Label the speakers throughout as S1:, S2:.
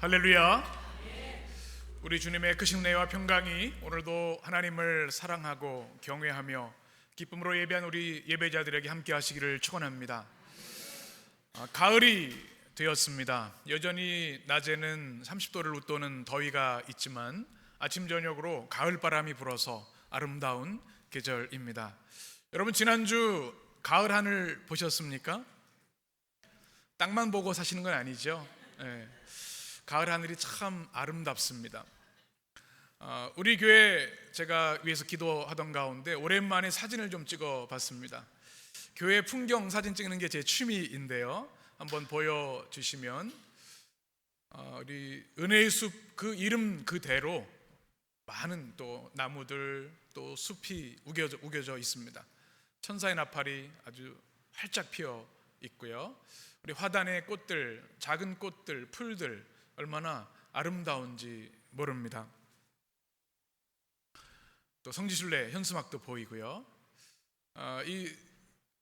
S1: 할렐루야. 우리 주님의 크신 은혜와 평강이 오늘도 하나님을 사랑하고 경외하며 기쁨으로 예배한 우리 예배자들에게 함께 하시기를 축원합니다. 가을이 되었습니다. 여전히 낮에는 30도를 웃도는 더위가 있지만 아침 저녁으로 가을바람이 불어서 아름다운 계절입니다. 여러분, 지난주 가을 하늘 보셨습니까? 땅만 보고 사시는 건 아니죠. 네. 가을 하늘이 참 아름답습니다. 우리 교회 제가 위에서 기도하던 가운데 오랜만에 사진을 좀 찍어 봤습니다. 교회 풍경 사진 찍는 게 제 취미인데요, 한번 보여주시면 우리 은혜의 숲, 그 이름 그대로 많은 또 나무들, 또 숲이 우겨져 있습니다. 천사의 나팔이 아주 활짝 피어 있고요, 우리 화단의 꽃들, 작은 꽃들, 풀들 얼마나 아름다운지 모릅니다. 또 성지순례 현수막도 보이고요.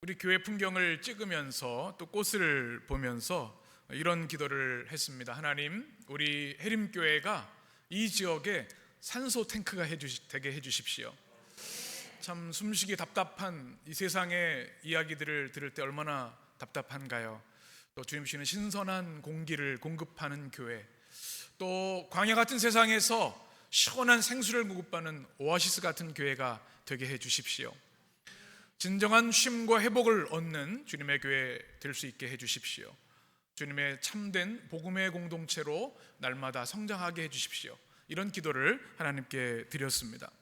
S1: 우리 교회 풍경을 찍으면서 또 꽃을 보면서 이런 기도를 했습니다. 하나님, 우리 해림교회가 이 지역에 산소 탱크가 되게 해주십시오. 참 숨쉬기 답답한 이 세상의 이야기들을 들을 때 얼마나 답답한가요? 또 주님 주시는 신선한 공기를 공급하는 교회, 또 광야 같은 세상에서 시원한 생수를 공급하는 오아시스 같은 교회가 되게 해 주십시오. 진정한 쉼과 회복을 얻는 주님의 교회 될 수 있게 해 주십시오. 주님의 참된 복음의 공동체로 날마다 성장하게 해 주십시오. 이런 기도를 하나님께 드렸습니다.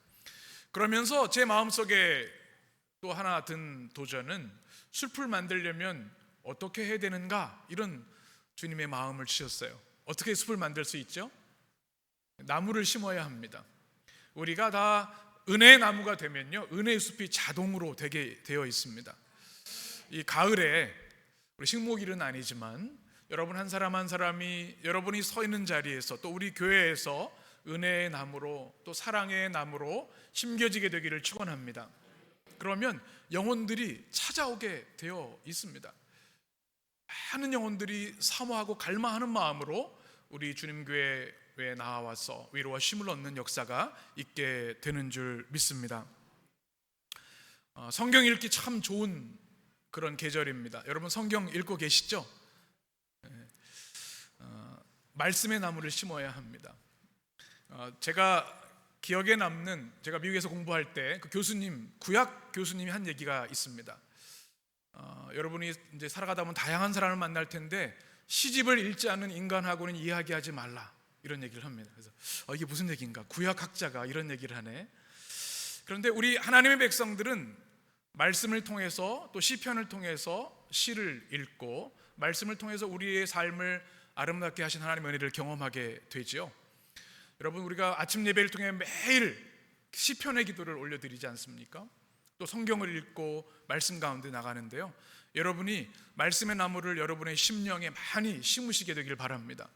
S1: 그러면서 제 마음속에 또 하나 든 도전은, 숲을 만들려면 어떻게 해야 되는가, 이런 주님의 마음을 주셨어요. 어떻게 숲을 만들 수 있죠? 나무를 심어야 합니다. 우리가 다 은혜의 나무가 되면요, 은혜의 숲이 자동으로 되게 되어 있습니다. 이 가을에 우리 식목일은 아니지만 여러분 한 사람 한 사람이 여러분이 서 있는 자리에서, 또 우리 교회에서 은혜의 나무로, 또 사랑의 나무로 심겨지게 되기를 축원합니다. 그러면 영혼들이 찾아오게 되어 있습니다. 많은 영혼들이 사모하고 갈망하는 마음으로 우리 주님 교회에 나와서 위로와 쉼을 얻는 역사가 있게 되는 줄 믿습니다. 성경 읽기 참 좋은 그런 계절입니다. 여러분 성경 읽고 계시죠? 말씀의 나무를 심어야 합니다. 제가 기억에 남는, 제가 미국에서 공부할 때 그 교수님, 구약 교수님이 한 얘기가 있습니다. 여러분이 이제 살아가다 보면 다양한 사람을 만날 텐데 시집을 읽지 않는 인간하고는 이야기하지 말라, 이런 얘기를 합니다. 그래서 이게 무슨 얘기인가? 구약학자가 이런 얘기를 하네. 그런데 우리 하나님의 백성들은 말씀을 통해서, 또 시편을 통해서 시를 읽고 말씀을 통해서 우리의 삶을 아름답게 하신 하나님의 은혜를 경험하게 되지요. 여러분, 우리가 아침 예배를 통해 매일 시편의 기도를 올려드리지 않습니까? 또 성경을 읽고 말씀 가운데 나가는데요, 여러분이 말씀의 나무를 여러분의 심령에 많이 심으시게 되길 바랍니다.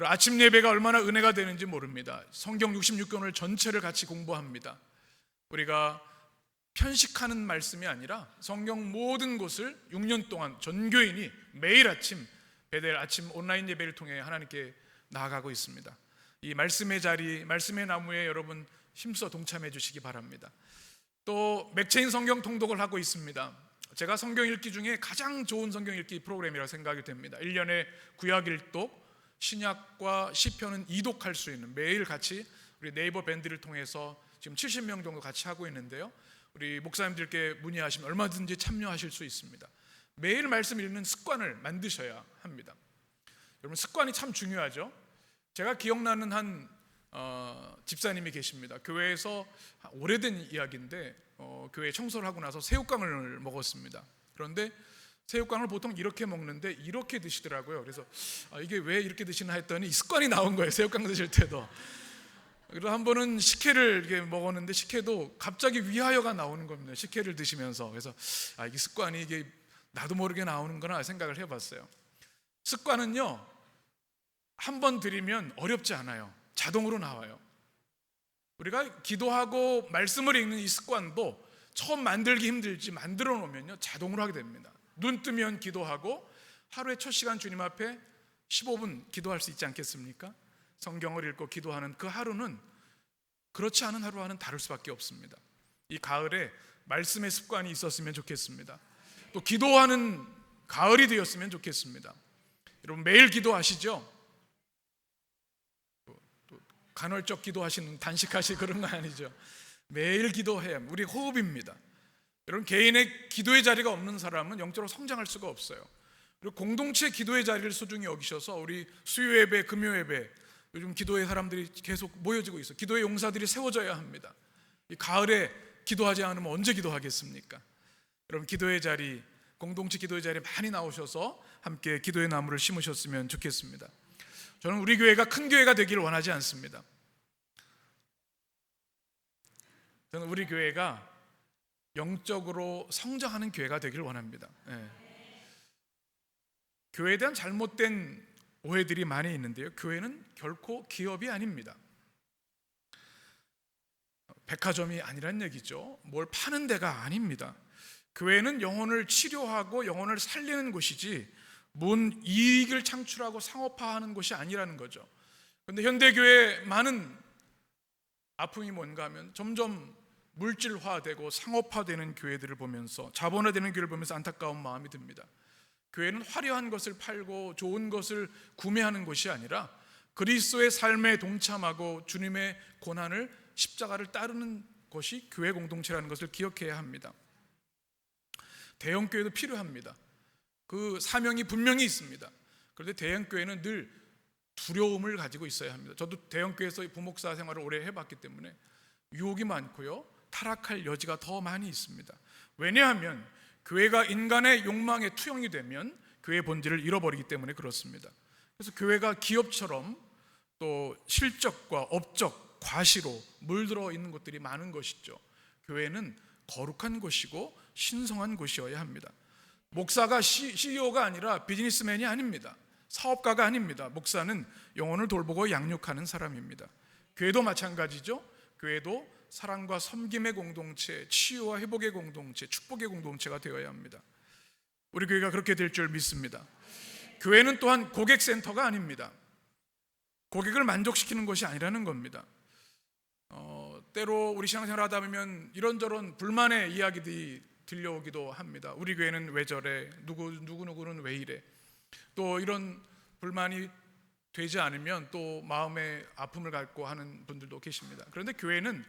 S1: 아침 예배가 얼마나 은혜가 되는지 모릅니다. 성경 66권을 전체를 같이 공부합니다. 우리가 편식하는 말씀이 아니라 성경 모든 곳을 6년 동안 전교인이 매일 아침 베델 아침 온라인 예배를 통해 하나님께 나아가고 있습니다. 이 말씀의 자리, 말씀의 나무에 여러분 힘써 동참해 주시기 바랍니다. 또 맥체인 성경 통독을 하고 있습니다. 제가 성경 읽기 중에 가장 좋은 성경 읽기 프로그램이라고 생각이 됩니다. 1년에 구약 1독, 신약과 시편은 2독할 수 있는, 매일 같이 우리 네이버 밴드를 통해서 지금 70명 정도 같이 하고 있는데요, 우리 목사님들께 문의하시면 얼마든지 참여하실 수 있습니다. 매일 말씀 읽는 습관을 만드셔야 합니다. 여러분, 습관이 참 중요하죠. 제가 기억나는 한 집사님이 계십니다. 교회에서 오래된 이야기인데 교회 청소를 하고 나서 새우깡을 먹었습니다. 그런데 새우깡을 보통 이렇게 먹는데 이렇게 드시더라고요. 그래서 이게 왜 이렇게 드시나 했더니 습관이 나온 거예요. 새우깡 드실 때도. 그리고 한 번은 식혜를 이렇게 먹었는데 식혜도 갑자기 위하여가 나오는 겁니다. 식혜를 드시면서. 그래서 이게 습관이 이게 나도 모르게 나오는구나 생각을 해봤어요. 습관은요, 한 번 들이면 어렵지 않아요. 자동으로 나와요. 우리가 기도하고 말씀을 읽는 이 습관도 처음 만들기 힘들지 만들어 놓으면요 자동으로 하게 됩니다. 눈 뜨면 기도하고 하루의 첫 시간 주님 앞에 15분 기도할 수 있지 않겠습니까? 성경을 읽고 기도하는 그 하루는 그렇지 않은 하루와는 다를 수밖에 없습니다. 이 가을에 말씀의 습관이 있었으면 좋겠습니다. 또 기도하는 가을이 되었으면 좋겠습니다. 여러분 매일 기도하시죠? 또 간헐적 기도하시는 단식하실 그런 거 아니죠? 매일 기도해야 우리 호흡입니다. 여러분 개인의 기도의 자리가 없는 사람은 영적으로 성장할 수가 없어요. 그리고 공동체 기도의 자리를 소중히 여기셔서 우리 수요 예배, 금요 예배, 요즘 기도의 사람들이 계속 모여지고 있어요. 기도의 용사들이 세워져야 합니다. 이 가을에 기도하지 않으면 언제 기도하겠습니까? 여러분 기도의 자리, 공동체 기도의 자리에 많이 나오셔서 함께 기도의 나무를 심으셨으면 좋겠습니다. 저는 우리 교회가 큰 교회가 되기를 원하지 않습니다. 저는 우리 교회가 영적으로 성장하는 교회가 되기를 원합니다. 교회에 대한 잘못된 오해들이 많이 있는데요, 교회는 결코 기업이 아닙니다. 백화점이 아니란 얘기죠. 뭘 파는 데가 아닙니다. 교회는 영혼을 치료하고 영혼을 살리는 곳이지 뭔 이익을 창출하고 상업화하는 곳이 아니라는 거죠. 그런데 현대교회의 많은 아픔이 뭔가 하면 점점 물질화되고 상업화되는 교회들을 보면서, 자본화되는 교회를 보면서 안타까운 마음이 듭니다. 교회는 화려한 것을 팔고 좋은 것을 구매하는 곳이 아니라 그리스도의 삶에 동참하고 주님의 고난을, 십자가를 따르는 것이 교회 공동체라는 것을 기억해야 합니다. 대형교회도 필요합니다. 그 사명이 분명히 있습니다. 그런데 대형교회는 늘 두려움을 가지고 있어야 합니다. 저도 대형교회에서 부목사 생활을 오래 해봤기 때문에 유혹이 많고요, 타락할 여지가 더 많이 있습니다. 왜냐하면 교회가 인간의 욕망의 투영이 되면 교회의 본질을 잃어버리기 때문에 그렇습니다. 그래서 교회가 기업처럼 또 실적과 업적, 과시로 물들어 있는 것들이 많은 것이죠. 교회는 거룩한 곳이고 신성한 곳이어야 합니다. 목사가 CEO가 아니라 비즈니스맨이 아닙니다. 사업가가 아닙니다. 목사는 영혼을 돌보고 양육하는 사람입니다. 교회도 마찬가지죠. 교회도 사랑과 섬김의 공동체, 치유와 회복의 공동체, 축복의 공동체가 되어야 합니다. 우리 교회가 그렇게 될 줄 믿습니다. 교회는 또한 고객센터가 아닙니다. 고객을 만족시키는 것이 아니라는 겁니다. 때로 우리 신앙생활 하다 보면 이런저런 불만의 이야기들이 들려오기도 합니다. 우리 교회는 왜 저래? 누구는 왜 이래? 또 이런 불만이 되지 않으면 또 마음의 아픔을 갖고 하는 분들도 계십니다. 그런데 교회는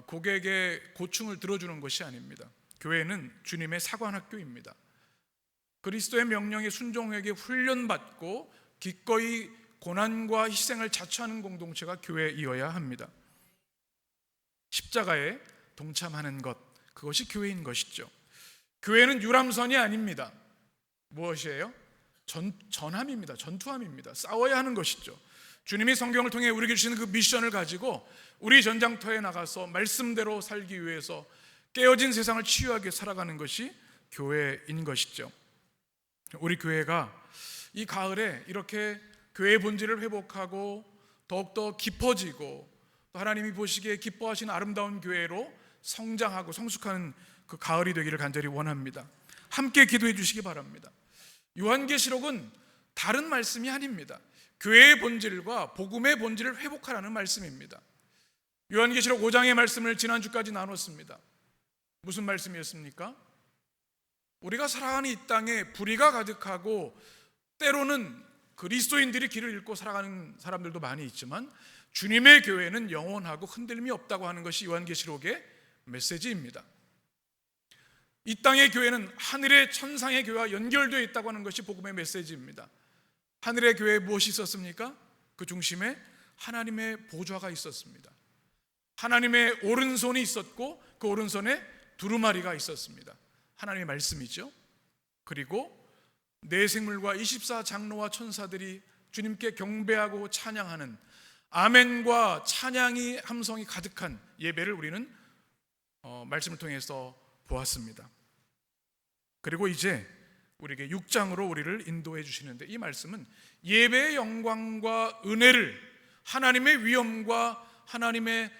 S1: 고객의 고충을 들어주는 것이 아닙니다. 교회는 주님의 사관학교입니다. 그리스도의 명령에 순종하게 훈련받고 기꺼이 고난과 희생을 자처하는 공동체가 교회이어야 합니다. 십자가에 동참하는 것, 그것이 교회인 것이죠. 교회는 유람선이 아닙니다. 무엇이에요? 전함입니다. 전투함입니다. 싸워야 하는 것이죠. 주님이 성경을 통해 우리에게 주시는 그 미션을 가지고 우리 전장터에 나가서 말씀대로 살기 위해서 깨어진 세상을 치유하게 살아가는 것이 교회인 것이죠. 우리 교회가 이 가을에 이렇게 교회의 본질을 회복하고 더욱더 깊어지고 또 하나님이 보시기에 기뻐하시는 아름다운 교회로 성장하고 성숙하는 그 가을이 되기를 간절히 원합니다. 함께 기도해 주시기 바랍니다. 요한계시록은 다른 말씀이 아닙니다. 교회의 본질과 복음의 본질을 회복하라는 말씀입니다. 요한계시록 5장의 말씀을 지난주까지 나눴습니다. 무슨 말씀이었습니까? 우리가 살아가는 이 땅에 불의가 가득하고 때로는 그리스도인들이 길을 잃고 살아가는 사람들도 많이 있지만 주님의 교회는 영원하고 흔들림이 없다고 하는 것이 요한계시록의 메시지입니다. 이 땅의 교회는 하늘의 천상의 교회와 연결되어 있다고 하는 것이 복음의 메시지입니다. 하늘의 교회에 무엇이 있었습니까? 그 중심에 하나님의 보좌가 있었습니다. 하나님의 오른손이 있었고 그 오른손에 두루마리가 있었습니다. 하나님의 말씀이죠. 그리고 내 생물과 24장로와 천사들이 주님께 경배하고 찬양하는 아멘과 찬양이 함성이 가득한 예배를 우리는 말씀을 통해서 보았습니다. 그리고 이제 우리에게 6장으로 우리를 인도해 주시는데, 이 말씀은 예배의 영광과 은혜를, 하나님의 위엄과 하나님의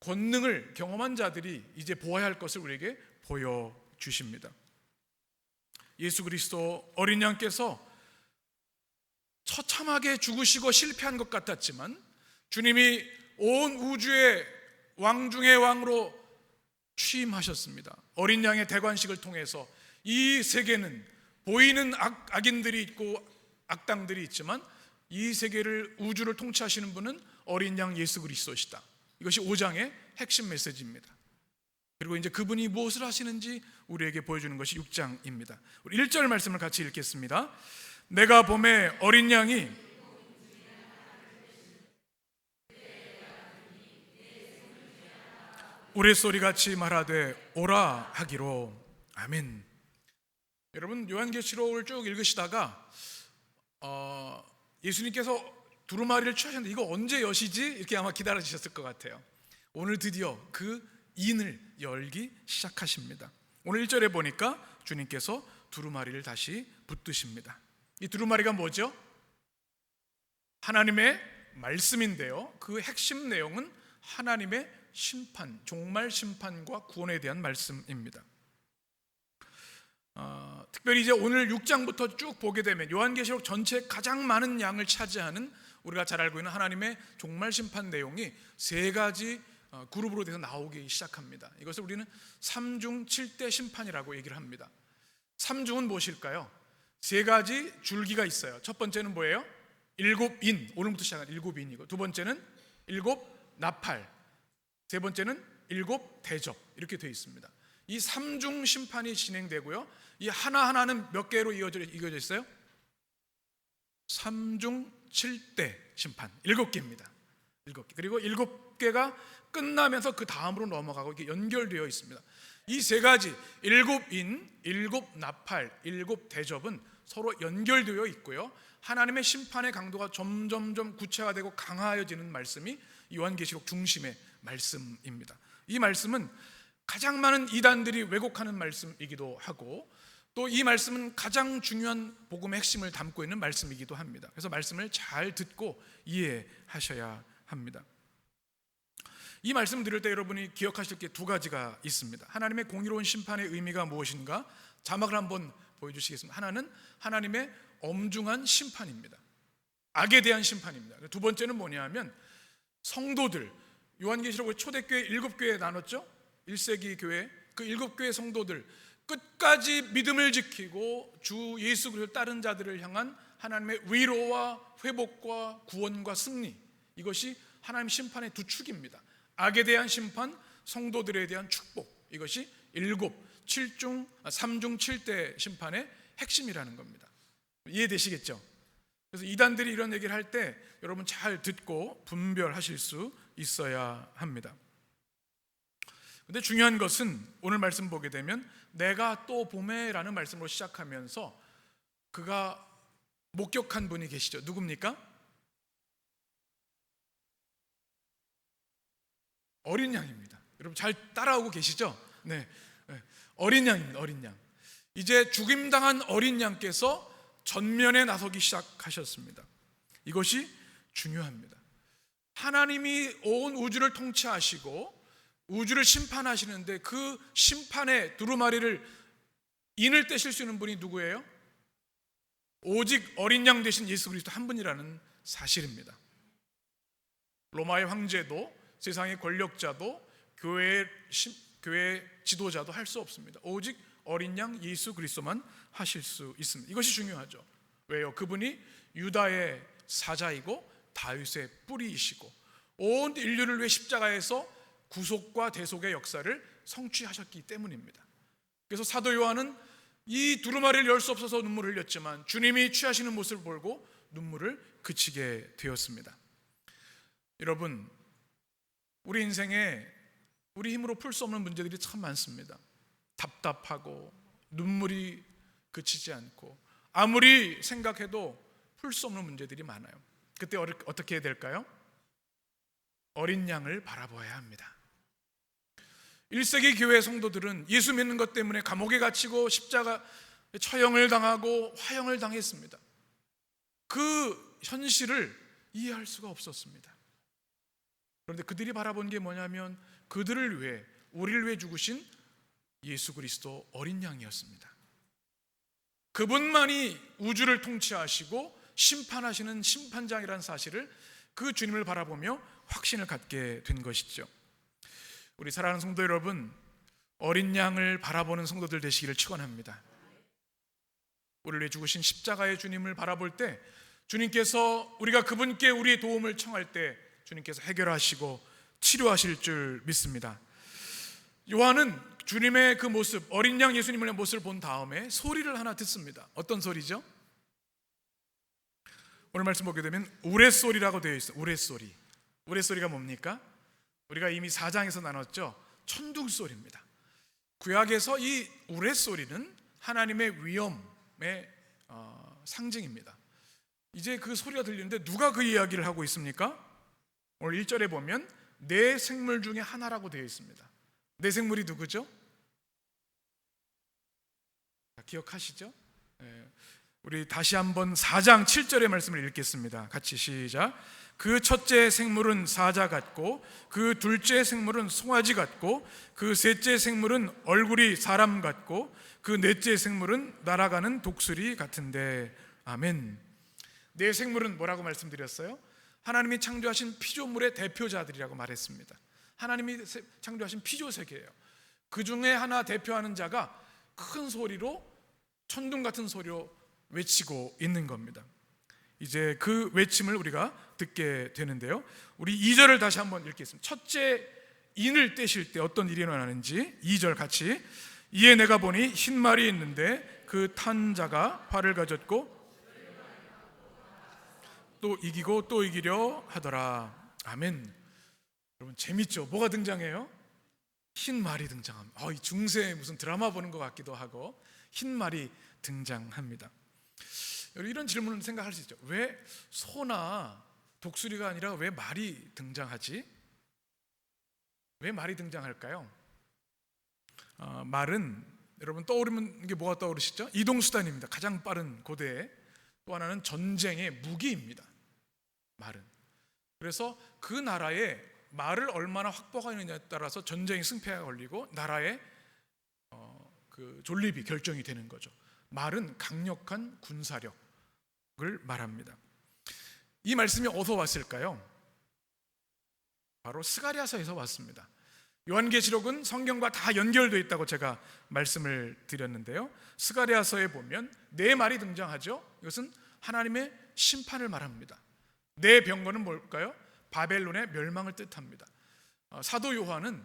S1: 권능을 경험한 자들이 이제 보아야 할 것을 우리에게 보여주십니다. 예수 그리스도 어린 양께서 처참하게 죽으시고 실패한 것 같았지만 주님이 온 우주의 왕 중의 왕으로 취임하셨습니다. 어린 양의 대관식을 통해서 이 세계는 보이는 악인들이 있고 악당들이 있지만 이 세계를, 우주를 통치하시는 분은 어린 양 예수 그리스도시다. 이것이 5장의 핵심 메시지입니다. 그리고 이제 그분이 무엇을 하시는지 우리에게 보여주는 것이 6장입니다. 우리 1절 말씀을 같이 읽겠습니다. 내가 봄에 어린 양이 우레소리같이 말하되 오라 하기로. 아멘. 여러분, 요한계시록을 쭉 읽으시다가 예수님께서 두루마리를 취하셨는데 이거 언제 여시지? 이렇게 아마 기다리셨을 것 같아요. 오늘 드디어 그 인을 열기 시작하십니다. 오늘 1절에 보니까 주님께서 두루마리를 다시 붙드십니다. 이 두루마리가 뭐죠? 하나님의 말씀인데요, 그 핵심 내용은 하나님의 심판, 종말 심판과 구원에 대한 말씀입니다. 특별히 이제 오늘 6장부터 쭉 보게 되면 요한계시록 전체에 가장 많은 양을 차지하는, 우리가 잘 알고 있는 하나님의 종말 심판 내용이 세 가지 그룹으로 돼서 나오기 시작합니다. 이것을 우리는 3중 7대 심판이라고 얘기를 합니다. 3중은 무엇일까요? 세 가지 줄기가 있어요. 첫 번째는 뭐예요? 7인, 오늘부터 시작한 7인이고, 두 번째는 7나팔, 세 번째는 7대접, 이렇게 되어 있습니다. 이 3중 심판이 진행되고요, 이 하나하나는 몇 개로 이어져 있어요? 3중 7대 심판, 7개입니다. 7개. 그리고 7개가 끝나면서 그 다음으로 넘어가고 이렇게 연결되어 있습니다. 이 세 가지, 7인, 7나팔, 7대접은 서로 연결되어 있고요, 하나님의 심판의 강도가 점점점 구체화되고 강화해지는 말씀이 요한계시록 중심의 말씀입니다. 이 말씀은 가장 많은 이단들이 왜곡하는 말씀이기도 하고, 또 이 말씀은 가장 중요한 복음의 핵심을 담고 있는 말씀이기도 합니다. 그래서 말씀을 잘 듣고 이해하셔야 합니다. 이 말씀 들을 때 여러분이 기억하실 게 두 가지가 있습니다. 하나님의 공의로운 심판의 의미가 무엇인가? 자막을 한번 보여주시겠습니다. 하나는 하나님의 엄중한 심판입니다. 악에 대한 심판입니다. 두 번째는 뭐냐면 성도들, 요한계시록을 초대교회 7교회에 나눴죠. 1세기 교회, 그 7교회 성도들, 끝까지 믿음을 지키고 주 예수 그리스도를 따른 자들을 향한 하나님의 위로와 회복과 구원과 승리, 이것이 하나님 심판의 두 축입니다. 악에 대한 심판, 성도들에 대한 축복, 이것이 3중 7대 심판의 핵심이라는 겁니다. 이해되시겠죠? 그래서 이단들이 이런 얘기를 할 때 여러분 잘 듣고 분별하실 수 있어야 합니다. 근데 중요한 것은 오늘 말씀 보게 되면 내가 또 봄에라는 말씀으로 시작하면서 그가 목격한 분이 계시죠. 누굽니까? 어린 양입니다. 여러분 잘 따라오고 계시죠? 네. 어린 양입니다. 어린 양. 이제 죽임당한 어린 양께서 전면에 나서기 시작하셨습니다. 이것이 중요합니다. 하나님이 온 우주를 통치하시고 우주를 심판하시는데 그 심판의 두루마리를 인을 떼실 수 있는 분이 누구예요? 오직 어린 양 되신 예수 그리스도 한 분이라는 사실입니다. 로마의 황제도 세상의 권력자도 교회의 지도자도 할 수 없습니다. 오직 어린 양 예수 그리스도만 하실 수 있습니다. 이것이 중요하죠. 왜요? 그분이 유다의 사자이고 다윗의 뿌리이시고 온 인류를 위해 십자가에서 구속과 대속의 역사를 성취하셨기 때문입니다. 그래서 사도 요한은 이 두루마리를 열 수 없어서 눈물을 흘렸지만 주님이 취하시는 모습을 보고 눈물을 그치게 되었습니다. 여러분, 우리 인생에 우리 힘으로 풀 수 없는 문제들이 참 많습니다. 답답하고 눈물이 그치지 않고 아무리 생각해도 풀 수 없는 문제들이 많아요. 그때 어떻게 해야 될까요? 어린 양을 바라보아야 합니다. 1세기 교회 성도들은 예수 믿는 것 때문에 감옥에 갇히고 십자가 처형을 당하고 화형을 당했습니다. 그 현실을 이해할 수가 없었습니다. 그런데 그들이 바라본 게 뭐냐면 그들을 위해, 우리를 위해 죽으신 예수 그리스도 어린 양이었습니다. 그분만이 우주를 통치하시고 심판하시는 심판장이라는 사실을 그 주님을 바라보며 확신을 갖게 된 것이죠. 우리 사랑하는 성도 여러분, 어린 양을 바라보는 성도들 되시기를 축원합니다. 우리를 위해 죽으신 십자가의 주님을 바라볼 때 주님께서 우리가 그분께 우리의 도움을 청할 때 주님께서 해결하시고 치료하실 줄 믿습니다. 요한은 주님의 그 모습, 어린 양 예수님의 모습을 본 다음에 소리를 하나 듣습니다. 어떤 소리죠? 오늘 말씀 보게 되면 우레소리라고 되어 있어요. 우레소리. 우레소리가 뭡니까? 우리가 이미 4장에서 나눴죠. 천둥소리입니다. 구약에서 이 우레소리는 하나님의 위엄의 상징입니다. 이제 그 소리가 들리는데 누가 그 이야기를 하고 있습니까? 오늘 1절에 보면 네 생물 중에 하나라고 되어 있습니다. 네 생물이 누구죠? 기억하시죠? 우리 다시 한번 4장 7절의 말씀을 읽겠습니다. 같이 시작. 그 첫째 생물은 사자 같고 그 둘째 생물은 송아지 같고 그 셋째 생물은 얼굴이 사람 같고 그 넷째 생물은 날아가는 독수리 같은데. 아멘. 네 생물은 뭐라고 말씀드렸어요? 하나님이 창조하신 피조물의 대표자들이라고 말했습니다. 하나님이 창조하신 피조세계예요. 그 중에 하나 대표하는 자가 큰 소리로, 천둥 같은 소리로 외치고 있는 겁니다. 이제 그 외침을 우리가 듣게 되는데요, 우리 2절을 다시 한번 읽겠습니다. 첫째 인을 떼실 때 어떤 일이 일어나는지 2절 같이. 이에 내가 보니 흰 말이 있는데 그 탄 자가 활을 가졌고 또 이기고 또 이기려 하더라. 아멘. 여러분 재밌죠? 뭐가 등장해요? 흰 말이 등장합니다. 이 중세에 무슨 드라마 보는 것 같기도 하고 흰 말이 등장합니다. 이런 질문을 생각할 수 있죠. 왜 소나 독수리가 아니라 왜 말이 등장하지? 왜 말이 등장할까요? 말은 여러분 떠오르면 이게 뭐가 떠오르시죠? 이동수단입니다. 가장 빠른 고대에. 또 하나는 전쟁의 무기입니다. 말은. 그래서 그 나라에 말을 얼마나 확보하느냐에 따라서 전쟁의 승패가 걸리고 나라의 그 존립이 결정이 되는 거죠. 말은 강력한 군사력을 말합니다. 이 말씀이 어디서 왔을까요? 바로 스가랴서에서 왔습니다. 요한계시록은 성경과 다 연결되어 있다고 제가 말씀을 드렸는데요, 스가랴서에 보면 네 말이 등장하죠. 이것은 하나님의 심판을 말합니다. 네 병거는 뭘까요? 바벨론의 멸망을 뜻합니다. 사도 요한은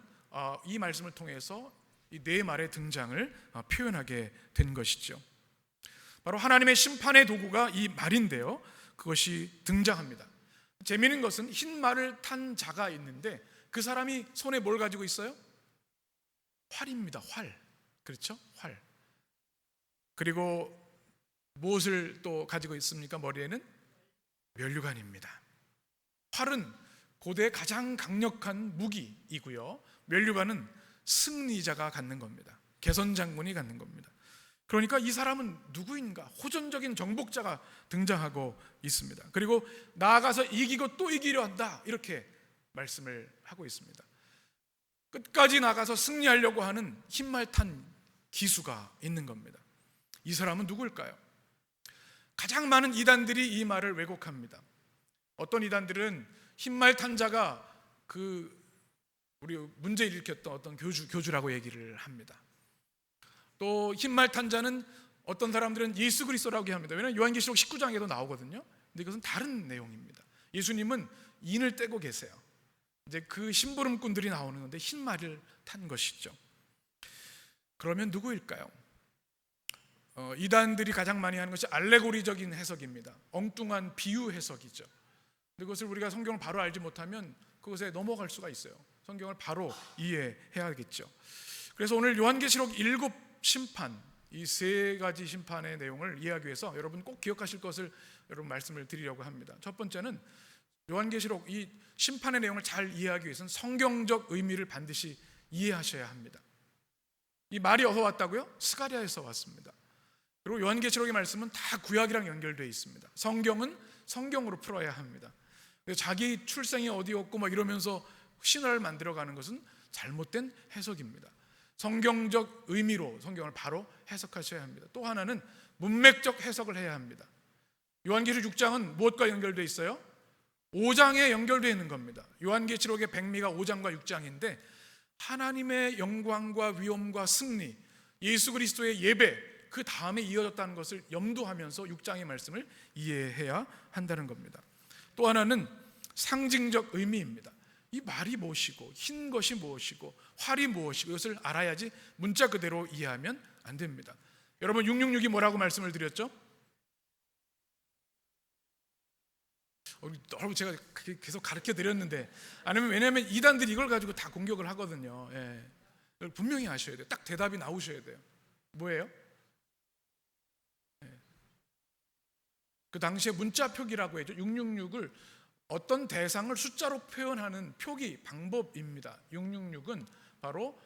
S1: 이 말씀을 통해서 이 네 말의 등장을 표현하게 된 것이죠. 바로 하나님의 심판의 도구가 이 말인데요, 그것이 등장합니다. 재미있는 것은 흰 말을 탄 자가 있는데 그 사람이 손에 뭘 가지고 있어요? 활입니다. 활. 그렇죠? 활. 그리고 무엇을 또 가지고 있습니까? 머리에는 면류관입니다. 활은 고대의 가장 강력한 무기이고요, 면류관은 승리자가 갖는 겁니다. 개선장군이 갖는 겁니다. 그러니까 이 사람은 누구인가? 호전적인 정복자가 등장하고 있습니다. 그리고 나아가서 이기고 또 이기려 한다, 이렇게 말씀을 하고 있습니다. 끝까지 나가서 승리하려고 하는 흰말 탄 기수가 있는 겁니다. 이 사람은 누구일까요? 가장 많은 이단들이 이 말을 왜곡합니다. 어떤 이단들은 흰말 탄 자가 우리 문제를 일으켰던 어떤 교주라고 얘기를 합니다. 또 흰말 탄 자는 어떤 사람들은 예수 그리스도라고 합니다. 왜냐하면 요한계시록 19장에도 나오거든요. 근데 이것은 다른 내용입니다. 예수님은 인을 떼고 계세요. 이제 그 심부름꾼들이 나오는 건데 흰 말을 탄 것이죠. 그러면 누구일까요? 이단들이 가장 많이 하는 것이 알레고리적인 해석입니다. 엉뚱한 비유 해석이죠. 근데 그것을 우리가 성경을 바로 알지 못하면 그것에 넘어갈 수가 있어요. 성경을 바로 이해해야겠죠. 그래서 오늘 요한계시록 7 심판, 이 세 가지 심판의 내용을 이해하기 위해서 여러분 꼭 기억하실 것을 여러분 말씀을 드리려고 합니다. 첫 번째는 요한계시록 이 심판의 내용을 잘 이해하기 위해서는 성경적 의미를 반드시 이해하셔야 합니다. 이 말이 어디서 왔다고요? 스가랴에서 왔습니다. 그리고 요한계시록의 말씀은 다 구약이랑 연결되어 있습니다. 성경은 성경으로 풀어야 합니다. 자기 출생이 어디였고 막 이러면서 신화를 만들어가는 것은 잘못된 해석입니다. 성경적 의미로 성경을 바로 해석하셔야 합니다. 또 하나는 문맥적 해석을 해야 합니다. 요한계시록 6장은 무엇과 연결되어 있어요? 5장에 연결되어 있는 겁니다. 요한계시록의 백미가 5장과 6장인데 하나님의 영광과 위엄과 승리, 예수 그리스도의 예배, 그 다음에 이어졌다는 것을 염두하면서 6장의 말씀을 이해해야 한다는 겁니다. 또 하나는 상징적 의미입니다. 이 말이 무엇이고 흰 것이 무엇이고 활이 무엇이고 이것을 알아야지 문자 그대로 이해하면 안 됩니다. 여러분 666이 뭐라고 말씀을 드렸죠? 여러분 제가 계속 가르쳐 드렸는데 아니면 왜냐하면 이단들이 이걸 가지고 다 공격을 하거든요. 예. 분명히 아셔야 돼요. 딱 대답이 나오셔야 돼요. 뭐예요? 예. 그 당시에 문자 표기라고 했죠. 666을 어떤 대상을 숫자로 표현하는 표기 방법입니다. 666은 바로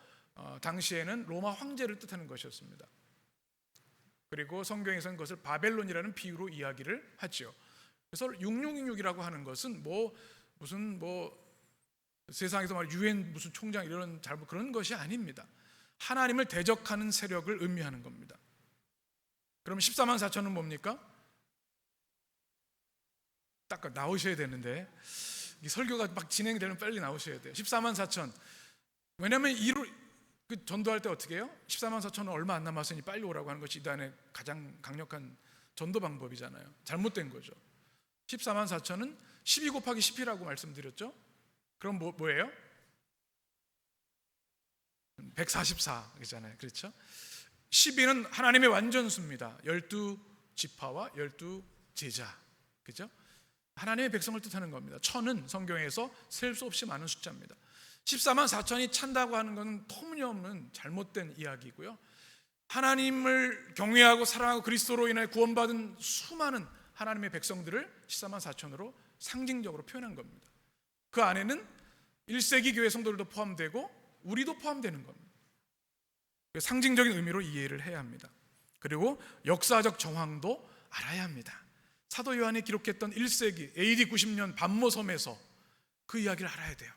S1: 당시에는 로마 황제를 뜻하는 것이었습니다. 그리고 성경에서는 그것을 바벨론이라는 비유로 이야기를 하죠. 그래서 6666이라고 하는 것은 무슨 세상에서 말 유엔 무슨 총장 이런 잘못 그런 것이 아닙니다. 하나님을 대적하는 세력을 의미하는 겁니다. 그럼 14만 4천은 뭡니까? 딱 나오셔야 되는데 이 설교가 막 진행되면 빨리 나오셔야 돼요. 14만 4천. 왜냐하면 그 전도할 때 어떻게 해요? 14만 4천은 얼마 안 남았으니 빨리 오라고 하는 것이 이단의 가장 강력한 전도 방법이잖아요. 잘못된 거죠. 14만 4천은 12 곱하기 10이라고 말씀드렸죠. 그럼 뭐예요? 144잖아요. 그렇죠? 12는 하나님의 완전수입니다. 12지파와 12제자. 그죠? 하나님의 백성을 뜻하는 겁니다. 천은 성경에서 셀 수 없이 많은 숫자입니다. 14만 4천이 찬다고 하는 것은 터무니없는 잘못된 이야기고요. 하나님을 경외하고 사랑하고 그리스도로 인해 구원받은 수많은 하나님의 백성들을 14만 4천으로 상징적으로 표현한 겁니다. 그 안에는 1세기 교회 성도들도 포함되고 우리도 포함되는 겁니다. 상징적인 의미로 이해를 해야 합니다. 그리고 역사적 정황도 알아야 합니다. 사도 요한이 기록했던 1세기 AD 90년 반모섬에서 그 이야기를 알아야 돼요.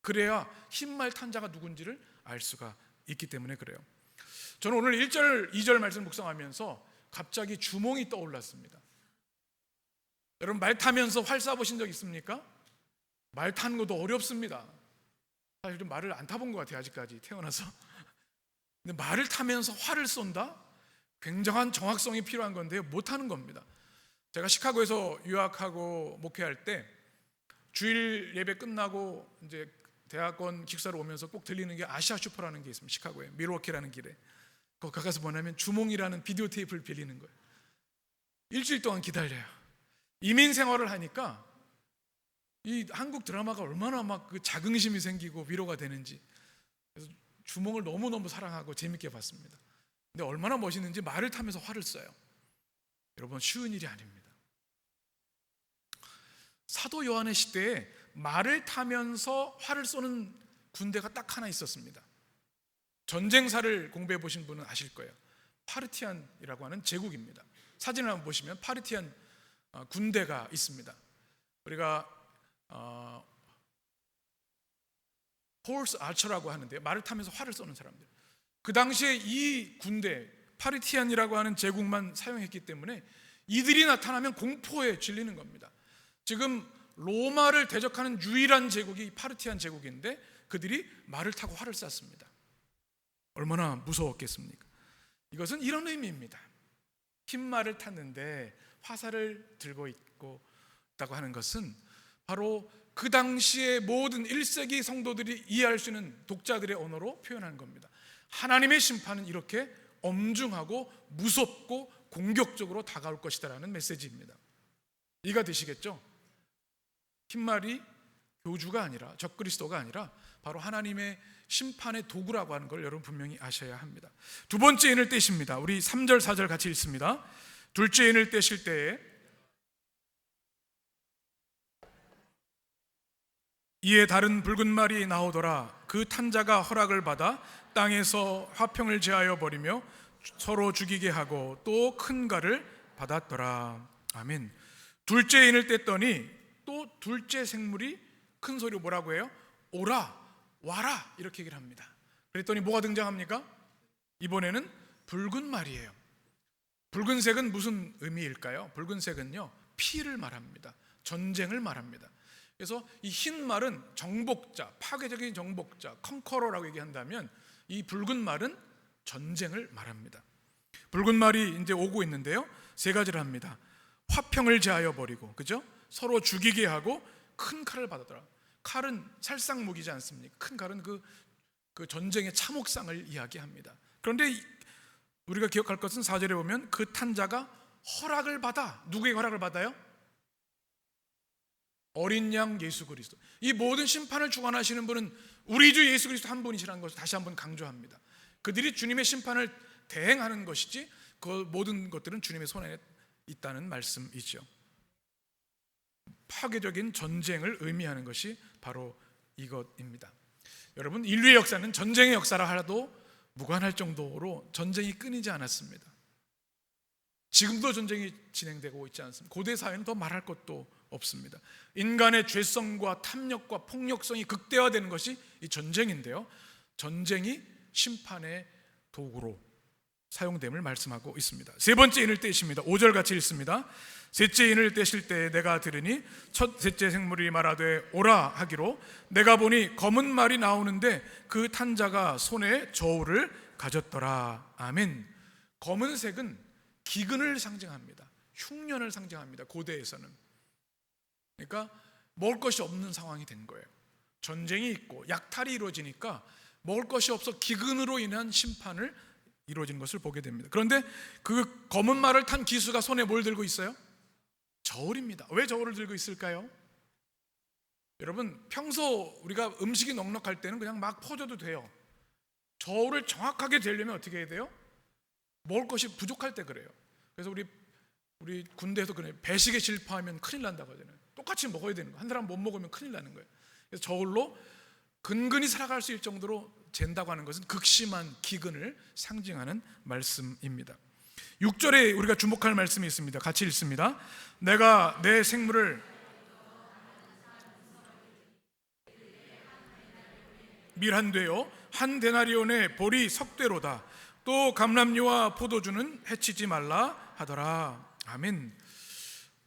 S1: 그래야 흰말 탄자가 누군지를 알 수가 있기 때문에 그래요. 저는 오늘 1절, 2절 말씀 묵상하면서 갑자기 주몽이 떠올랐습니다. 여러분 말 타면서 활 쏴보신 적 있습니까? 말 타는 것도 어렵습니다. 사실 좀 말을 안 타본 것 같아요. 아직까지 태어나서. 근데 말을 타면서 활을 쏜다? 굉장한 정확성이 필요한 건데요, 못하는 겁니다. 제가 시카고에서 유학하고 목회할 때 주일 예배 끝나고 이제 대학원 기숙사로 오면서 꼭 들리는 게 아시아 슈퍼라는 게 있습니다. 시카고에 밀워키라는 길에. 거기 가서 뭐냐면 주몽이라는 비디오 테이프를 빌리는 거예요. 일주일 동안 기다려요. 이민 생활을 하니까 이 한국 드라마가 얼마나 막 그 자긍심이 생기고 위로가 되는지, 그래서 주몽을 너무너무 사랑하고 재밌게 봤습니다. 근데 얼마나 멋있는지 말을 타면서 활을 쏴요. 여러분 쉬운 일이 아닙니다. 사도 요한의 시대에 말을 타면서 활을 쏘는 군대가 딱 하나 있었습니다. 전쟁사를 공부해 보신 분은 아실 거예요. 파르티안이라고 하는 제국입니다. 사진을 한번 보시면 파르티안 군대가 있습니다. 우리가 홀스 아처라고 하는데 말을 타면서 활을 쏘는 사람들. 그 당시에 이 군대 파르티안이라고 하는 제국만 사용했기 때문에 이들이 나타나면 공포에 질리는 겁니다. 지금 로마를 대적하는 유일한 제국이 파르티안 제국인데 그들이 말을 타고 활을 쐈습니다. 얼마나 무서웠겠습니까? 이것은 이런 의미입니다. 흰 말을 탔는데 화살을 들고 있다고 하는 것은 바로 그 당시의 모든 1세기 성도들이 이해할 수 있는 독자들의 언어로 표현한 겁니다. 하나님의 심판은 이렇게 엄중하고 무섭고 공격적으로 다가올 것이다라는 메시지입니다. 이해가 되시겠죠? 흰말이 교주가 아니라 적그리스도가 아니라 바로 하나님의 심판의 도구라고 하는 걸 여러분 분명히 아셔야 합니다. 두 번째 인을 떼십니다. 우리 3절 4절 같이 읽습니다. 둘째 인을 떼실 때에 이에 다른 붉은 말이 나오더라. 그 탄자가 허락을 받아 땅에서 화평을 제하여 버리며 서로 죽이게 하고 또 큰 가를 받았더라. 아멘. 둘째 인을 뗐더니 또 둘째 생물이 큰 소리로 뭐라고 해요? 오라, 와라 이렇게 얘기를 합니다. 그랬더니 뭐가 등장합니까? 이번에는 붉은 말이에요. 붉은색은 무슨 의미일까요? 붉은색은요, 피를 말합니다. 전쟁을 말합니다. 그래서 이 흰 말은 정복자, 파괴적인 정복자, 컨커러라고 얘기한다면 이 붉은 말은 전쟁을 말합니다. 붉은 말이 이제 오고 있는데요, 세 가지를 합니다. 화평을 제하여 버리고, 그죠? 서로 죽이게 하고 큰 칼을 받아더라. 칼은 살상무기지 않습니까? 큰 칼은 그 전쟁의 참혹상을 이야기합니다. 그런데 우리가 기억할 것은 4절에 보면 그 탄자가 허락을 받아. 누구의 허락을 받아요? 어린 양 예수 그리스도. 이 모든 심판을 주관하시는 분은 우리 주 예수 그리스도 한 분이시라는 것을 다시 한번 강조합니다. 그들이 주님의 심판을 대행하는 것이지 그 모든 것들은 주님의 손에 있다는 말씀이죠. 파괴적인 전쟁을 의미하는 것이 바로 이것입니다. 여러분, 인류의 역사는 전쟁의 역사라 하라도 무관할 정도로 전쟁이 끊이지 않았습니다. 지금도 전쟁이 진행되고 있지 않습니다. 고대 사회는 더 말할 것도 없습니다. 인간의 죄성과 탐욕과 폭력성이 극대화되는 것이 이 전쟁인데요, 전쟁이 심판의 도구로 사용됨을 말씀하고 있습니다. 세 번째 인을 떼십니다. 5절 같이 읽습니다. 셋째 인을 떼실 때 내가 들으니 첫 셋째 생물이 말하되 오라 하기로, 내가 보니 검은 말이 나오는데 그 탄자가 손에 저울을 가졌더라. 아멘. 검은색은 기근을 상징합니다. 흉년을 상징합니다. 고대에서는. 그러니까 먹을 것이 없는 상황이 된 거예요. 전쟁이 있고 약탈이 이루어지니까 먹을 것이 없어 기근으로 인한 심판을 이루어진 것을 보게 됩니다. 그런데 그 검은 말을 탄 기수가 손에 뭘 들고 있어요? 저울입니다. 왜 저울을 들고 있을까요? 여러분, 평소 우리가 음식이 넉넉할 때는 그냥 막 퍼줘도 돼요. 저울을 정확하게 재려면 어떻게 해야 돼요? 먹을 것이 부족할 때 그래요. 그래서 우리 군대에서 그래요. 배식에 실패하면 큰일 난다고 하잖아요. 똑같이 먹어야 되는 거예요. 한 사람 못 먹으면 큰일 나는 거예요. 그래서 저울로 근근히 살아갈 수 있을 정도로 잰다고 하는 것은 극심한 기근을 상징하는 말씀입니다. 6절에 우리가 주목할 말씀이 있습니다. 같이 읽습니다. 내가 내 생물을 밀한되요 한 데나리온의 보리 석대로다. 또 감람류와 포도주는 해치지 말라 하더라. 아멘.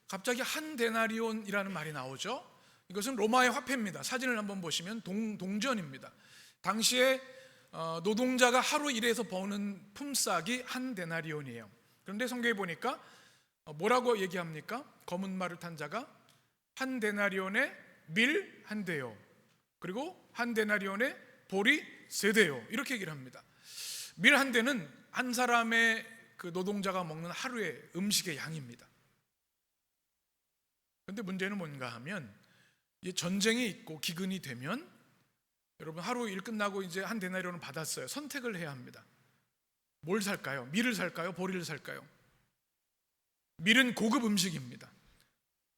S1: 갑자기 한 데나리온이라는 말이 나오죠. 이것은 로마의 화폐입니다. 사진을 한번 보시면 동전입니다. 당시에 노동자가 하루 일해서 버는 품삯이 한 데나리온이에요. 그런데 성경에 보니까 뭐라고 얘기합니까? 검은 말을 탄 자가 한 데나리온에 밀 한 대요, 그리고 한 데나리온에 보리 세 대요, 이렇게 얘기를 합니다. 밀 한 대는 한 사람의 그 노동자가 먹는 하루의 음식의 양입니다. 그런데 문제는 뭔가 하면 전쟁이 있고 기근이 되면 여러분, 하루 일 끝나고 이제 한 데나리온을 받았어요. 선택을 해야 합니다. 뭘 살까요? 밀을 살까요? 보리를 살까요? 밀은 고급 음식입니다.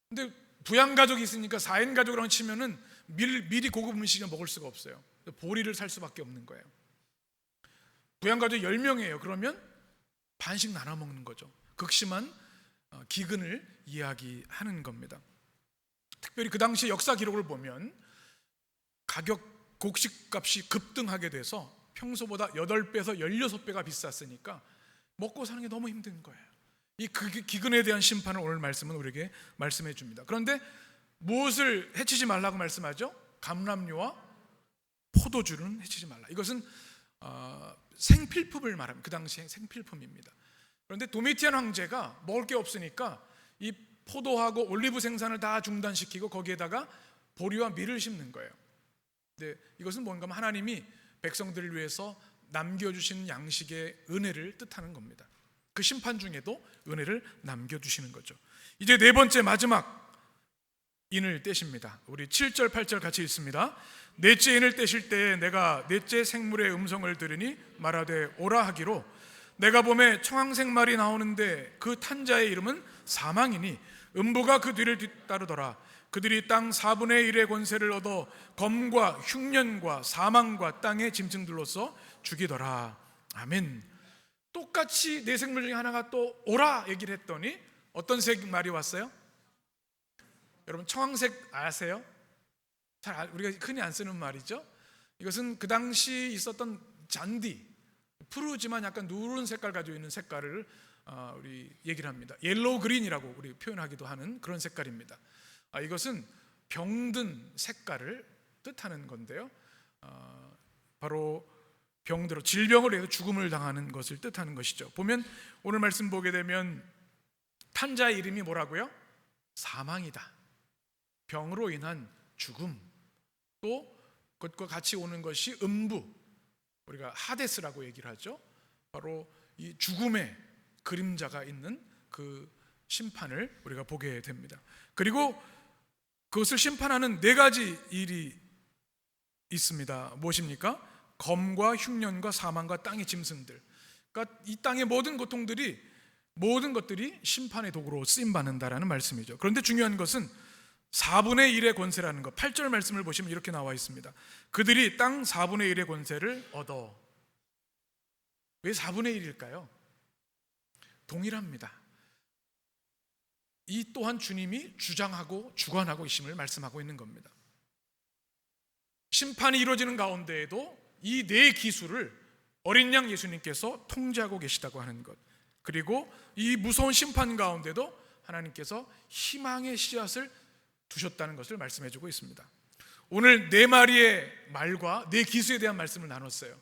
S1: 근데 부양가족이 있으니까 4인 가족이랑 치면은 밀이 고급 음식을 먹을 수가 없어요. 보리를 살 수밖에 없는 거예요. 부양가족이 10명이에요. 그러면 반씩 나눠 먹는 거죠. 극심한 기근을 이야기하는 겁니다. 특별히 그 당시 역사 기록을 보면 곡식값이 급등하게 돼서 평소보다 8배에서 16배가 비쌌으니까 먹고 사는 게 너무 힘든 거예요. 이 기근에 대한 심판을 오늘 말씀은 우리에게 말씀해 줍니다. 그런데 무엇을 해치지 말라고 말씀하죠? 감람류와 포도주는 해치지 말라. 이것은 생필품을 말합니다. 그 당시에 생필품입니다. 그런데 도미티안 황제가 먹을 게 없으니까 이 포도하고 올리브 생산을 다 중단시키고 거기에다가 보리와 밀을 심는 거예요. 근데 이것은 뭔가 하면 하나님이 백성들을 위해서 남겨주신 양식의 은혜를 뜻하는 겁니다. 그 심판 중에도 은혜를 남겨주시는 거죠. 이제 네 번째 마지막 인을 떼십니다. 우리 7절 8절 같이 읽습니다. 넷째 인을 떼실 때에 내가 넷째 생물의 음성을 들으니 말하되 오라 하기로, 내가 봄에 청황색 말이 나오는데 그 탄자의 이름은 사망이니 음부가 그 뒤를 뒤따르더라. 그들이 땅 4분의 1의 권세를 얻어 검과 흉년과 사망과 땅의 짐승들로서 죽이더라. 아멘. 똑같이 네 생물 중에 하나가 또 오라 얘기를 했더니 어떤 색 말이 왔어요? 여러분, 청황색 아세요? 우리가 흔히 안 쓰는 말이죠. 이것은 그 당시 있었던 잔디, 푸르지만 약간 누런 색깔 가지고 있는 색깔을 우리 얘기를 합니다. 옐로우 그린이라고 우리 표현하기도 하는 그런 색깔입니다. 이것은 병든 색깔을 뜻하는 건데요. 바로 병들어 질병을 해서 죽음을 당하는 것을 뜻하는 것이죠. 보면 오늘 말씀 보게 되면 탄자의 이름이 뭐라고요? 사망이다. 병으로 인한 죽음, 또 그것과 같이 오는 것이 음부, 우리가 하데스라고 얘기를 하죠. 바로 이 죽음의 그림자가 있는 그 심판을 우리가 보게 됩니다. 그리고 그것을 심판하는 네 가지 일이 있습니다. 무엇입니까? 검과 흉년과 사망과 땅의 짐승들. 그러니까 이 땅의 모든 고통들이, 모든 것들이 심판의 도구로 쓰임받는다라는 말씀이죠. 그런데 중요한 것은 4분의 1의 권세라는 것. 8절 말씀을 보시면 이렇게 나와 있습니다. 그들이 땅 4분의 1의 권세를 얻어. 왜 4분의 1일까요? 동일합니다. 이 또한 주님이 주장하고 주관하고 계심을 말씀하고 있는 겁니다. 심판이 이루어지는 가운데에도 이 네 기술을 어린 양 예수님께서 통제하고 계시다고 하는 것, 그리고 이 무서운 심판 가운데도 하나님께서 희망의 씨앗을 두셨다는 것을 말씀해주고 있습니다. 오늘 네 마리의 말과 네 기수에 대한 말씀을 나눴어요.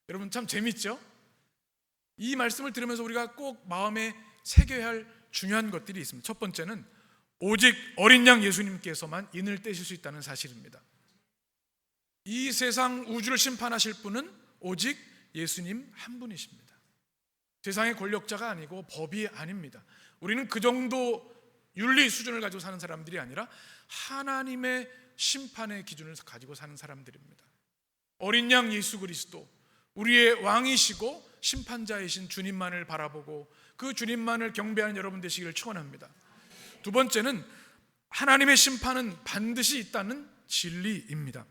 S1: 여러분 참 재밌죠? 이 말씀을 들으면서 우리가 꼭 마음에 새겨야 할 중요한 것들이 있습니다. 첫 번째는 오직 어린 양 예수님께서만 인을 떼실 수 있다는 사실입니다. 이 세상 우주를 심판하실 분은 오직 예수님 한 분이십니다. 세상의 권력자가 아니고 법이 아닙니다. 우리는 그 정도 윤리 수준을 가지고 사는 사람들이 아니라 하나님의 심판의 기준을 가지고 사는 사람들입니다. 어린 양 예수 그리스도, 우리의 왕이시고 심판자이신 주님만을 바라보고 그 주님만을 경배하는 여러분 되시기를 축원합니다. 두 번째는 하나님의 심판은 반드시 있다는 진리입니다.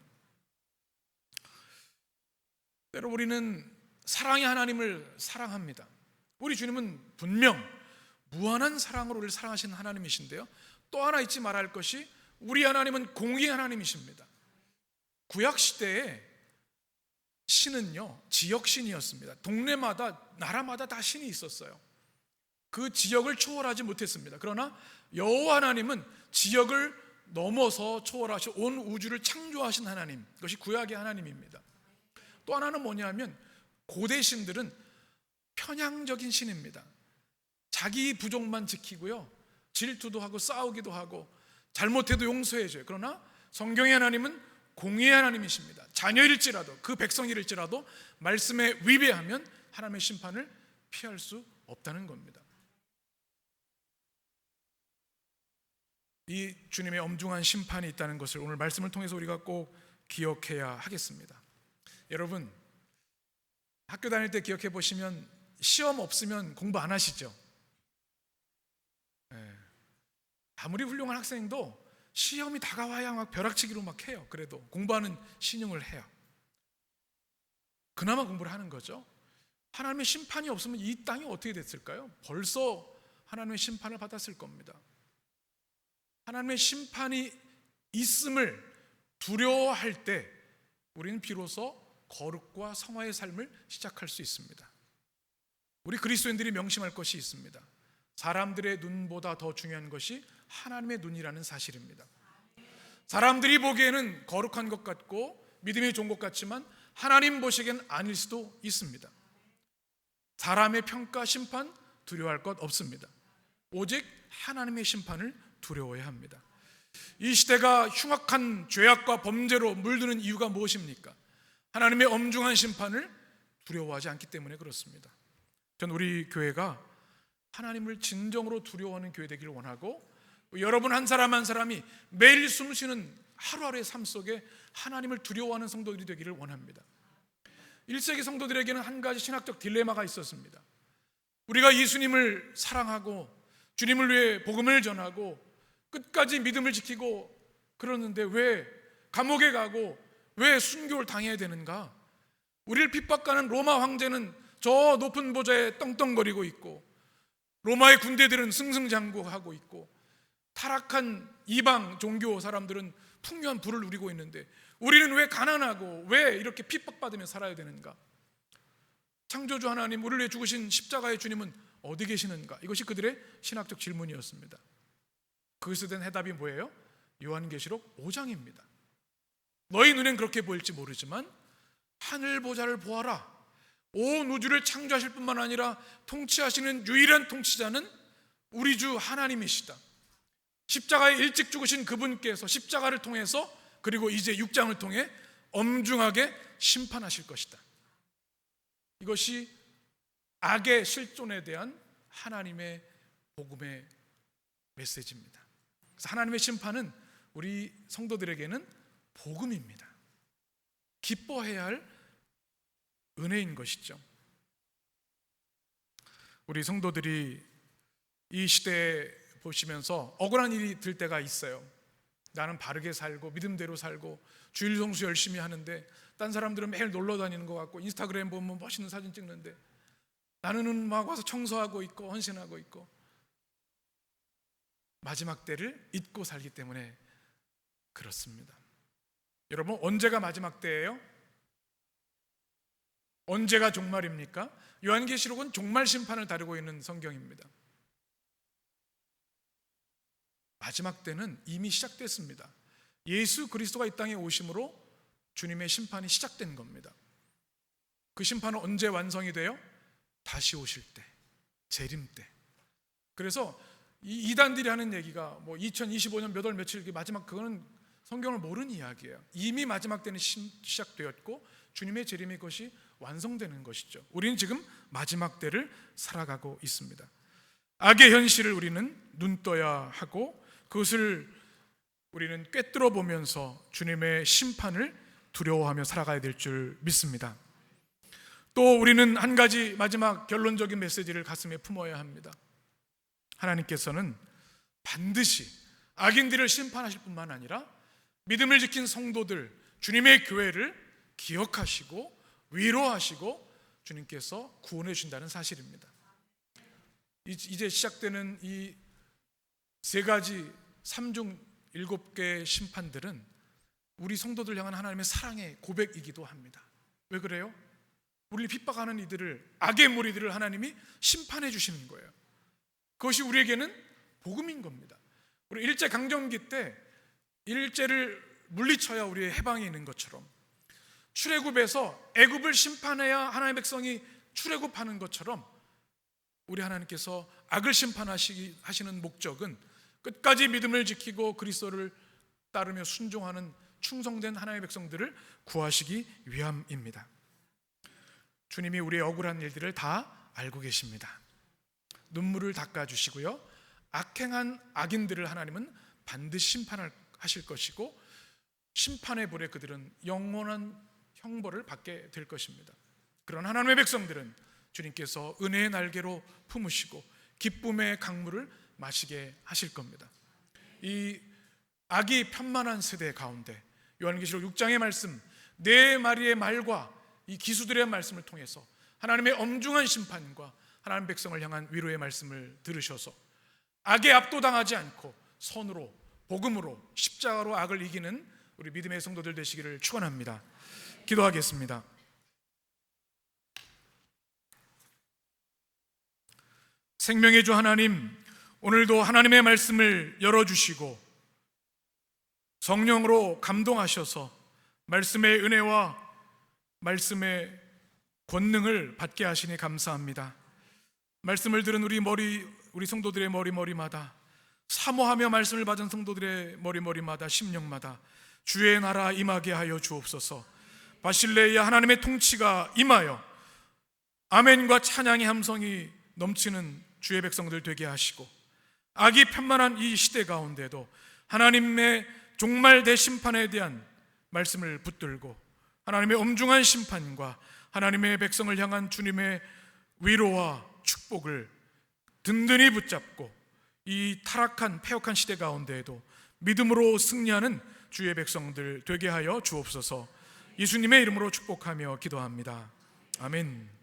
S1: 때로 우리는 사랑의 하나님을 사랑합니다. 우리 주님은 분명 무한한 사랑으로 우리를 사랑하시는 하나님이신데요, 또 하나 잊지 말아야 할 것이 우리 하나님은 공의의 하나님이십니다. 구약시대에 신은요 지역신이었습니다. 동네마다 나라마다 다 신이 있었어요. 그 지역을 초월하지 못했습니다. 그러나 여호와 하나님은 지역을 넘어서 초월하셔 온 우주를 창조하신 하나님, 그것이 구약의 하나님입니다. 또 하나는 뭐냐면 고대 신들은 편향적인 신입니다. 자기 부족만 지키고요, 질투도 하고 싸우기도 하고 잘못해도 용서해줘요. 그러나 성경의 하나님은 공의의 하나님이십니다. 자녀일지라도, 그 백성일지라도 말씀에 위배하면 하나님의 심판을 피할 수 없다는 겁니다. 이 주님의 엄중한 심판이 있다는 것을 오늘 말씀을 통해서 우리가 꼭 기억해야 하겠습니다. 여러분, 학교 다닐 때 기억해 보시면 시험 없으면 공부 안 하시죠? 아무리 훌륭한 학생도 시험이 다가와야 막 벼락치기로 막 해요. 그래도 공부하는 신용을 해요. 그나마 공부를 하는 거죠. 하나님의 심판이 없으면 이 땅이 어떻게 됐을까요? 벌써 하나님의 심판을 받았을 겁니다. 하나님의 심판이 있음을 두려워할 때 우리는 비로소 거룩과 성화의 삶을 시작할 수 있습니다. 우리 그리스도인들이 명심할 것이 있습니다. 사람들의 눈보다 더 중요한 것이 하나님의 눈이라는 사실입니다. 사람들이 보기에는 거룩한 것 같고 믿음이 좋은 것 같지만 하나님 보시기엔 아닐 수도 있습니다. 사람의 평가, 심판 두려워할 것 없습니다. 오직 하나님의 심판을 두려워해야 합니다. 이 시대가 흉악한 죄악과 범죄로 물드는 이유가 무엇입니까? 하나님의 엄중한 심판을 두려워하지 않기 때문에 그렇습니다. 전 우리 교회가 하나님을 진정으로 두려워하는 교회 되기를 원하고, 여러분 한 사람 한 사람이 매일 숨쉬는 하루하루의 삶 속에 하나님을 두려워하는 성도들이 되기를 원합니다. 1세기 성도들에게는 한 가지 신학적 딜레마가 있었습니다. 우리가 예수님을 사랑하고 주님을 위해 복음을 전하고 끝까지 믿음을 지키고 그러는데 왜 감옥에 가고 왜 순교를 당해야 되는가? 우리를 핍박하는 로마 황제는 저 높은 보좌에 떵떵거리고 있고, 로마의 군대들은 승승장구하고 있고, 타락한 이방 종교 사람들은 풍요한 부를 누리고 있는데 우리는 왜 가난하고 왜 이렇게 핍박받으며 살아야 되는가? 창조주 하나님, 우리를 위해 죽으신 십자가의 주님은 어디 계시는가? 이것이 그들의 신학적 질문이었습니다. 그것에 대한 해답이 뭐예요? 요한계시록 5장입니다. 너희 눈엔 그렇게 보일지 모르지만 하늘 보좌를 보아라. 온 우주를 창조하실 뿐만 아니라 통치하시는 유일한 통치자는 우리 주 하나님이시다. 십자가에 일찍 죽으신 그분께서 십자가를 통해서 그리고 이제 6장을 통해 엄중하게 심판하실 것이다. 이것이 악의 실존에 대한 하나님의 복음의 메시지입니다. 그래서 하나님의 심판은 우리 성도들에게는 복음입니다. 기뻐해야 할 은혜인 것이죠. 우리 성도들이 이 시대에 보시면서 억울한 일이 들 때가 있어요. 나는 바르게 살고 믿음대로 살고 주일 성수 열심히 하는데 딴 사람들은 매일 놀러 다니는 것 같고 인스타그램 보면 멋있는 사진 찍는데 나는 막 와서 청소하고 있고 헌신하고 있고 마지막 때를 잊고 살기 때문에 그렇습니다. 여러분, 언제가 마지막 때예요? 언제가 종말입니까? 요한계시록은 종말 심판을 다루고 있는 성경입니다. 마지막 때는 이미 시작됐습니다. 예수 그리스도가 이 땅에 오심으로 주님의 심판이 시작된 겁니다. 그 심판은 언제 완성이 돼요? 다시 오실 때, 재림 때. 그래서 이 이단들이 하는 얘기가 뭐 2025년 몇 월 며칠 마지막, 그거는 성경을 모르는 이야기예요. 이미 마지막 때는 시작되었고 주님의 재림의 것이 완성되는 것이죠. 우리는 지금 마지막 때를 살아가고 있습니다. 악의 현실을 우리는 눈떠야 하고 그것을 우리는 꿰뚫어 보면서 주님의 심판을 두려워하며 살아가야 될 줄 믿습니다. 또 우리는 한 가지 마지막 결론적인 메시지를 가슴에 품어야 합니다. 하나님께서는 반드시 악인들을 심판하실 뿐만 아니라 믿음을 지킨 성도들, 주님의 교회를 기억하시고 위로하시고 주님께서 구원해 주신다는 사실입니다. 이제 시작되는 이 세 가지 3중 7개의 심판들은 우리 성도들 향한 하나님의 사랑의 고백이기도 합니다. 왜 그래요? 우리를 핍박하는 이들을, 악의 무리들을 하나님이 심판해 주시는 거예요. 그것이 우리에게는 복음인 겁니다. 우리 일제강점기 때 일제를 물리쳐야 우리의 해방이 있는 것처럼 출애굽에서 애굽을 심판해야 하나님의 백성이 출애굽하는 것처럼 우리 하나님께서 악을 심판하시는 목적은 끝까지 믿음을 지키고 그리스도를 따르며 순종하는 충성된 하나님의 백성들을 구하시기 위함입니다. 주님이 우리의 억울한 일들을 다 알고 계십니다. 눈물을 닦아주시고요, 악행한 악인들을 하나님은 반드시 심판하실 것이고 심판의 불에 그들은 영원한 형벌을 받게 될 것입니다. 그런 하나님의 백성들은 주님께서 은혜의 날개로 품으시고 기쁨의 강물을 마시게 하실 겁니다. 이 악이 편만한 세대 가운데 요한계시록 6장의 말씀, 네 마리의 말과 이 기수들의 말씀을 통해서 하나님의 엄중한 심판과 하나님 백성을 향한 위로의 말씀을 들으셔서 악에 압도당하지 않고 선으로, 복음으로, 십자가로 악을 이기는 우리 믿음의 성도들 되시기를 축원합니다. 기도하겠습니다. 생명의 주 하나님, 오늘도 하나님의 말씀을 열어주시고 성령으로 감동하셔서 말씀의 은혜와 말씀의 권능을 받게 하시니 감사합니다. 말씀을 들은 우리 성도들의 머리마다, 사모하며 말씀을 받은 성도들의 머리마다, 심령마다 주의 나라 임하게 하여 주옵소서. 바실레이아 하나님의 통치가 임하여 아멘과 찬양의 함성이 넘치는 주의 백성들 되게 하시고 악이 편만한 이 시대 가운데도 하나님의 종말 대심판에 대한 말씀을 붙들고 하나님의 엄중한 심판과 하나님의 백성을 향한 주님의 위로와 축복을 든든히 붙잡고 이 타락한 패역한 시대 가운데에도 믿음으로 승리하는 주의 백성들 되게 하여 주옵소서. 예수님의 이름으로 축복하며 기도합니다. 아멘.